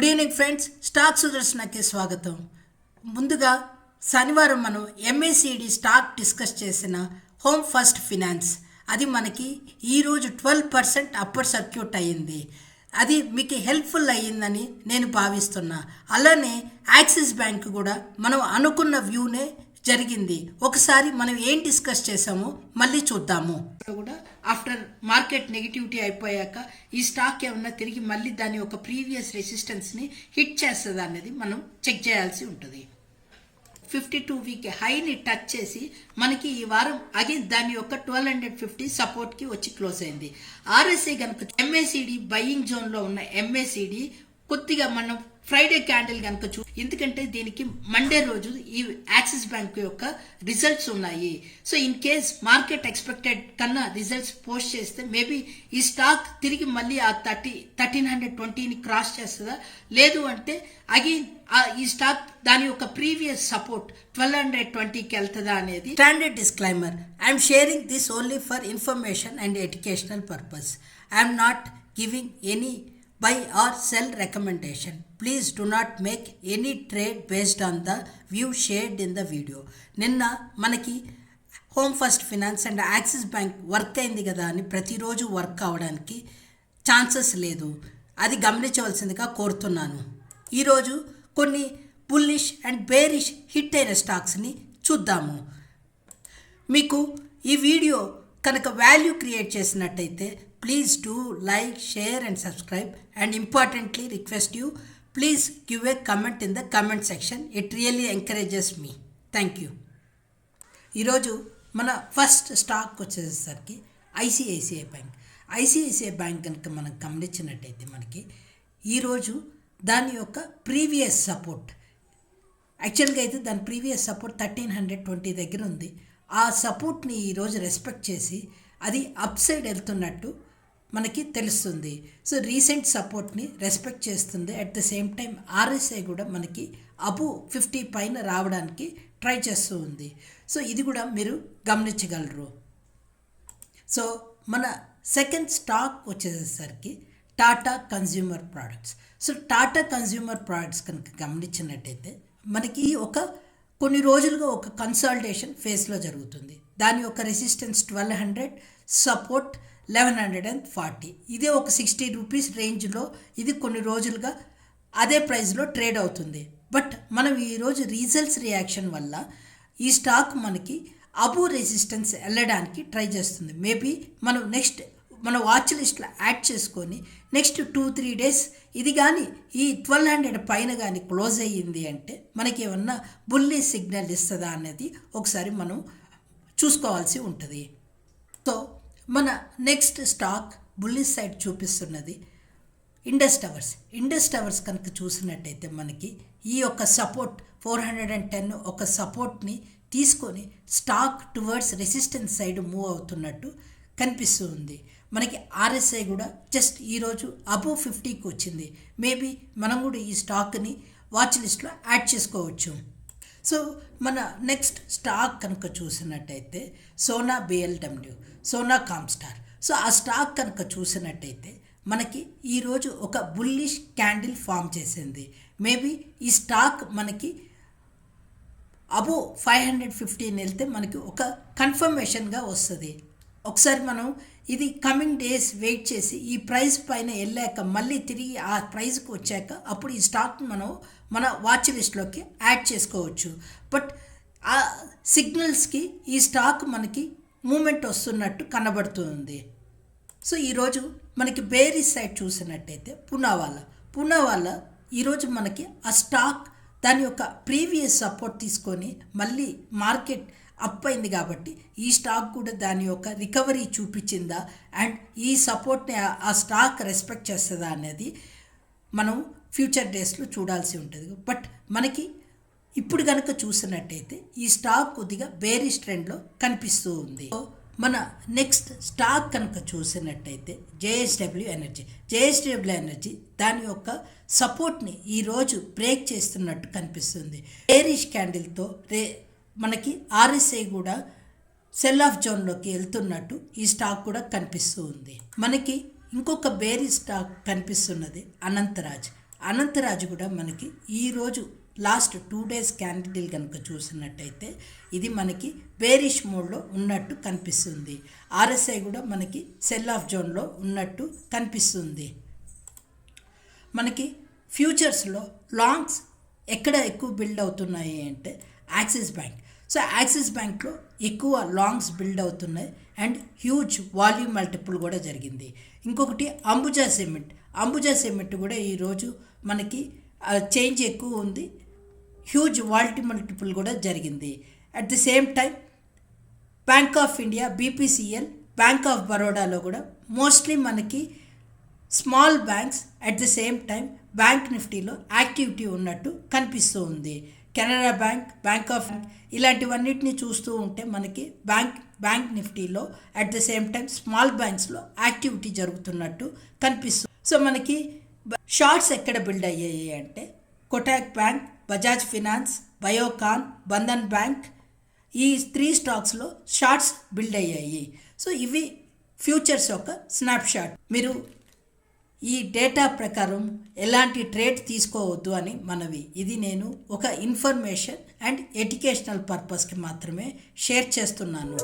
Good evening friends, stock సుదర్శనకి స్వాగతం. ముందుగా శనివారం మనం ఎంఏసిడి స్టాక్ డిస్కస్ చేసిన హోమ్ ఫస్ట్ ఫినాన్స్ అది మనకి ఈరోజు 12% అప్పర్ సర్క్యూట్ అయ్యింది. అది మీకు హెల్ప్ఫుల్ అయ్యిందని నేను భావిస్తున్నా. అలానే యాక్సిస్ బ్యాంక్ కూడా మనం అనుకున్న వ్యూనే జరిగింది. ఒకసారి మనం ఏం డిస్కస్ చేసామో మళ్ళీ చూద్దాము. కూడా ఆఫ్టర్ మార్కెట్ నెగిటివిటీ అయిపోయాక ఈ స్టాక్ ఏమన్నా తిరిగి మళ్ళీ దాని ఒక ప్రీవియస్ రెసిస్టెన్స్ని హిట్ చేస్తుందా అనేది మనం చెక్ చేయాల్సి ఉంటుంది. 52 వీక్ హైని టచ్ చేసి మనకి ఈ వారం అగైన్ దాని యొక్క 1250 సపోర్ట్కి వచ్చి క్లోజ్ అయింది. ఆర్ఎస్ఐ కనుక ఎంఏసిడి బయింగ్ జోన్లో ఉన్న ఎంఏసిడి కొద్దిగా మనం ఫ్రైడే క్యాండిల్ కనుక ఎందుకంటే దీనికి మండే రోజు ఈ యాక్సిస్ బ్యాంక్ యొక్క రిజల్ట్స్ ఉన్నాయి. So in case market expected కన్నా రిజల్ట్స్ పోస్ట్ చేస్తే మేబీ ఈ స్టాక్ తిరిగి మళ్ళీ ఆ 1320ని క్రాస్ చేస్తుందా, లేదు అంటే అగైన్ ఈ స్టాక్ దాని యొక్క ప్రీవియస్ సపోర్ట్ 1220కి వెళ్తుందా అనేది. Standard disclaimer: I'm sharing this only for information and educational purpose. I'm not giving any buy or sell recommendation. Please do not make any trade based on the view shared in the video. నిన్న మనకి home first finance and axis bank work అయింది కదా అని ప్రతిరోజు work అవడానికి chances లేదు. అది గమనించవలసిందిగా కోరుతున్నాను. ఈరోజు కొన్ని బుల్లిష్ అండ్ బేరిష్ హిట్ అయిన స్టాక్స్ని చూద్దాము. మీకు ఈ వీడియో కనుక వాల్యూ క్రియేట్ చేసినట్టయితే please do like, share and subscribe, and importantly request you please give a comment in the comment section. It really encourages me. Thank you. ఈరోజు మన first stock వచ్చేసరికి ICICI bank. ICICI bank కనుక మనం గమనించినట్టయితే మనకి ఈరోజు దాని యొక్క ప్రీవియస్ సపోర్ట్ యాక్చువల్గా అయితే దాని ప్రీవియస్ సపోర్ట్ 1320 దగ్గర ఉంది. ఆ సపోర్ట్ని ఈరోజు రెస్పెక్ట్ చేసి అది అప్ సైడ్ వెళ్తున్నట్టు మనకి తెలుస్తుంది. సో రీసెంట్ సపోర్ట్ని రెస్పెక్ట్ చేస్తుంది. At the same time RSI కూడా మనకి అబు 50 పైన రావడానికి ట్రై చేస్తూ ఉంది. సో ఇది కూడా మీరు గమనించగలరు. సో మన సెకండ్ స్టాక్ వచ్చేసరికి Tata consumer products. So Tata consumer products కనుక గమనించినట్టయితే మనకి కొన్ని రోజులుగా ఒక కన్సాలిడేషన్ ఫేజ్లో జరుగుతుంది. దాని యొక్క రెసిస్టెన్స్ 1200, సపోర్ట్ 1140. ఇదే ఒక 60 రూపీస్ రేంజ్లో ఇది కొన్ని రోజులుగా అదే ప్రైస్లో ట్రేడ్ అవుతుంది. బట్ మనం ఈరోజు రిజల్ట్స్ రియాక్షన్ వల్ల ఈ స్టాక్ మనకి అబు రెసిస్టెన్స్ వెళ్ళడానికి ట్రై చేస్తుంది. మేబీ మనం నెక్స్ట్ మన వాచ్ లిస్ట్లో యాడ్ చేసుకొని నెక్స్ట్ 2-3 డేస్ ఇది కానీ ఈ 1200 పైన కానీ క్లోజ్ అయ్యింది అంటే మనకి ఏమన్నా బుల్లి సిగ్నల్ ఇస్తుందా అనేది ఒకసారి మనం చూసుకోవాల్సి ఉంటుంది. సో మన నెక్స్ట్ స్టాక్ బుల్లి సైడ్ చూపిస్తున్నది ఇండస్ టవర్స్. ఇండస్ టవర్స్ కనుక చూసినట్టయితే మనకి ఈ యొక్క సపోర్ట్ 410 ఒక సపోర్ట్ని తీసుకొని stock towards resistance side move అవుతున్నట్టు కనిపిస్తుంది. మనకి ఆర్ఎస్ఐ కూడా జస్ట్ ఈరోజు అబోవ్ 50కి వచ్చింది. మేబీ మనం కూడా ఈ స్టాక్ని వాచ్ లిస్ట్లో యాడ్ చేసుకోవచ్చు. సో మన నెక్స్ట్ స్టాక్ కనుక చూసినట్టయితే సోనా బిఎల్డబ్ల్యూ, సోనా కామ్స్టార్. సో ఆ స్టాక్ కనుక చూసినట్టయితే మనకి ఈరోజు ఒక బుల్లిష్ క్యాండిల్ ఫామ్ చేసింది. మేబీ ఈ స్టాక్ మనకి అబో 515 వెళ్తే మనకి ఒక కన్ఫర్మేషన్గా వస్తుంది. ఒకసారి మనం ఇది కమింగ్ డేస్ వెయిట్ చేసి ఈ ప్రైస్ పైన వెళ్ళాక మళ్ళీ తిరిగి ఆ ప్రైస్కి వచ్చాక అప్పుడు ఈ స్టాక్ మనం మన వాచ్ లిస్ట్లోకి యాడ్ చేసుకోవచ్చు. బట్ ఆ సిగ్నల్స్కి ఈ స్టాక్ మనకి మూమెంట్ వస్తున్నట్టు కనబడుతుంది. సో ఈరోజు మనకి బేరిస్ సైడ్ చూసినట్టయితే పూనావాలా ఈరోజు మనకి ఆ స్టాక్ దాని యొక్క ప్రీవియస్ సపోర్ట్ తీసుకొని మళ్ళీ మార్కెట్ అప్ అయింది కాబట్టి ఈ స్టాక్ కూడా దాని యొక్క రికవరీ చూపించిందా అండ్ ఈ సపోర్ట్ని ఆ స్టాక్ రెస్పెక్ట్ చేస్తుందా అనేది మనం ఫ్యూచర్ డేస్లో చూడాల్సి ఉంటుంది. బట్ మనకి ఇప్పుడు కనుక చూసినట్టయితే ఈ స్టాక్ కొద్దిగా బేరిష్ ట్రెండ్లో కనిపిస్తూ ఉంది. మన నెక్స్ట్ స్టాక్ కనుక చూసినట్టయితే జేఎస్డబ్ల్యూ ఎనర్జీ దాని యొక్క సపోర్ట్ని ఈరోజు బ్రేక్ చేస్తున్నట్టు కనిపిస్తుంది. బేరిష్ క్యాండిల్తో మనకి ఆర్ఎస్ఐ కూడా సెల్ ఆఫ్ జోన్లోకి వెళ్తున్నట్టు ఈ స్టాక్ కూడా కనిపిస్తూ ఉంది. మనకి ఇంకొక బేరీ స్టాక్ కనిపిస్తున్నది అనంతరాజు కూడా మనకి ఈరోజు లాస్ట్ 2 డేస్ క్యాండిల్ కనుక చూసినట్టయితే ఇది మనకి బేరిష్ మోడ్లో ఉన్నట్టు కనిపిస్తుంది. ఆర్ఎస్ఐ కూడా మనకి సెల్ ఆఫ్ జోన్లో ఉన్నట్టు కనిపిస్తుంది. మనకి ఫ్యూచర్స్లో లాంగ్స్ ఎక్కడ ఎక్కువ బిల్డ్ అవుతున్నాయి అంటే యాక్సిస్ బ్యాంక్. సో యాక్సిస్ బ్యాంక్లో ఎక్కువ లాంగ్స్ బిల్డ్ అవుతున్నాయి అండ్ హ్యూజ్ వాల్యూమ్ మల్టిపుల్ కూడా జరిగింది. ఇంకొకటి అంబుజా సిమెంట్ కూడా ఈరోజు మనకి చేంజ్ ఎక్కువ ఉంది, హ్యూజ్ వాల్యూమ్ మల్టిపుల్ కూడా జరిగింది. At the same time Bank of India, BPCL, Bank of బరోడాలో కూడా మోస్ట్లీ మనకి small banks at the same time Bank నిఫ్టీలో యాక్టివిటీ ఉన్నట్టు కనిపిస్తూ ఉంది. కెనరా బ్యాంక్, బ్యాంక్ ఆఫ్ ఇలాంటివన్నిటిని చూస్తూ ఉంటే మనకి బ్యాంక్ నిఫ్టీలో at the same time small బ్యాంక్స్లో యాక్టివిటీ జరుగుతున్నట్టు కనిపిస్తుంది. సో మనకి షార్ట్స్ ఎక్కడ బిల్డ్ అయ్యాయి అంటే Kotak Bank, Bajaj Finance, Biocon, Bandhan Bank, ఈ 3 స్టాక్స్లో షార్ట్స్ బిల్డ్ అయ్యాయి. సో ఇవి ఫ్యూచర్స్ యొక్క స్నాప్షాట్. మీరు ఈ డేటా ప్రకారం ఎలాంటి ట్రేడ్ తీసుకోవద్దు అని మనవి. ఇది నేను ఒక ఇన్ఫర్మేషన్ అండ్ ఎడ్యుకేషనల్ పర్పస్కి మాత్రమే షేర్ చేస్తున్నాను.